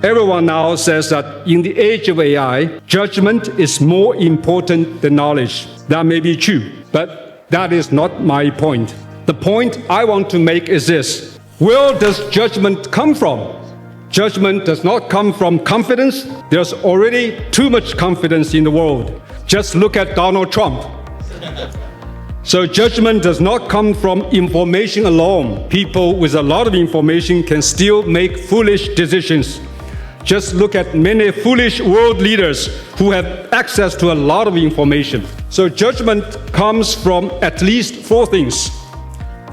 Everyone now says that in the age of AI, judgment is more important than knowledge. That may be true, but that is not my point. The point I want to make is this: where does judgment come from? Judgment does not come from confidence. There's already too much confidence in the world. Just look at Donald Trump. So judgment does not come from information alone. People with a lot of information can still make foolish decisions. Just look at many foolish world leaders who have access to a lot of information. So judgment comes from at least 4 things.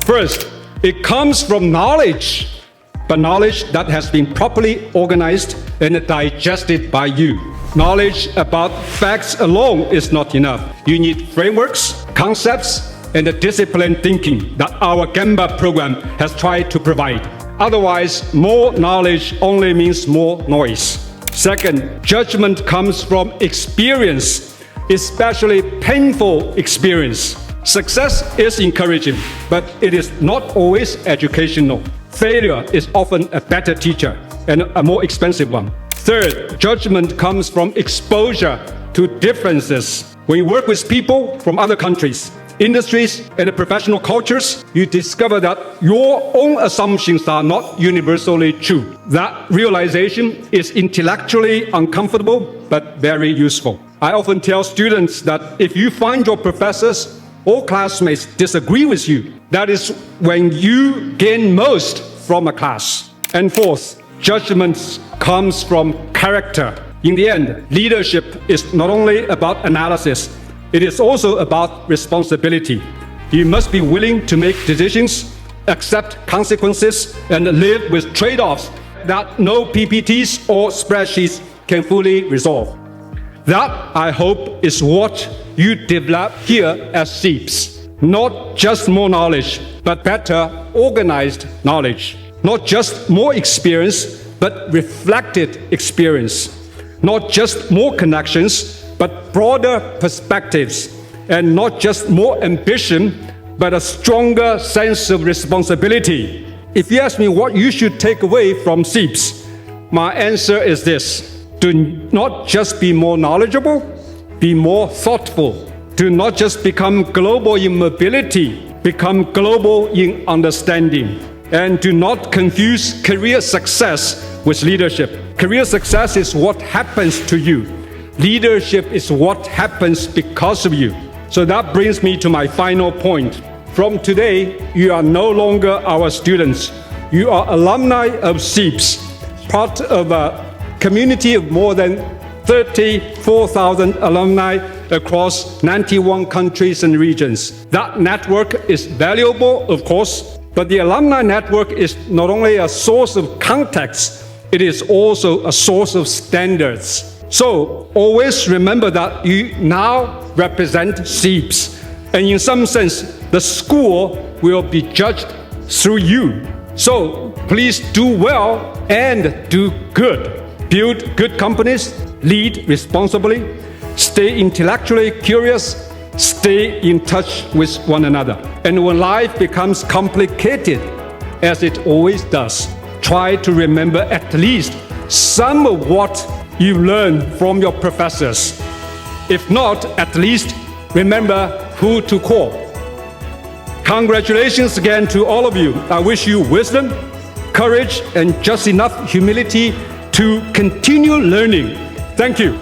First, it comes from knowledge, but knowledge that has been properly organized and digested by you. Knowledge about facts alone is not enough. You need frameworks, concepts, and the disciplined thinking that our GEMBA program has tried to provide. Otherwise, more knowledge only means more noise. Second, judgment comes from experience, especially painful experience. Success is encouraging, but it is not always educational. Failure is often a better teacher and a more expensive one. Third, judgment comes from exposure to differences. When you work with people from other countries, industries, and professional cultures, you discover that your own assumptions are not universally true. That realization is intellectually uncomfortable, but very useful. I often tell students that if you find your professors or classmates disagree with you, that is when you gain most from a class. And fourth, judgment comes from character. In the end, leadership is not only about analysis, it is also about responsibility. You must be willing to make decisions, accept consequences, and live with trade-offs that no PPTs or spreadsheets can fully resolve. That, I hope, is what you develop here at CEIBS. Not just more knowledge, but better organized knowledge. Not just more experience, but reflected experience. Not just more connections, but broader perspectives. And not just more ambition, but a stronger sense of responsibility. If you ask me what you should take away from CEIBS, my answer is this: do not just be more knowledgeable, be more thoughtful. Do not just become global in mobility, become global in understanding. And do not confuse career success with leadership. Career success is what happens to you. Leadership is what happens because of you. So that brings me to my final point. From today, you are no longer our students. You are alumni of CEIBS, part of a community of more than 34,000 alumni across 91 countries and regions. That network is valuable, of course, but the alumni network is not only a source of context, it is also a source of standards. So always remember that you now represent CEIBS, and in some sense, the school will be judged through you. So please do well and do good. Build good companies, lead responsibly, stay intellectually curious, stay in touch with one another. And when life becomes complicated, as it always does, try to remember at least some of what you learned from your professors. If not, at least remember who to call. Congratulations again to all of you. I wish you wisdom, courage, and just enough humility to continue learning. Thank you.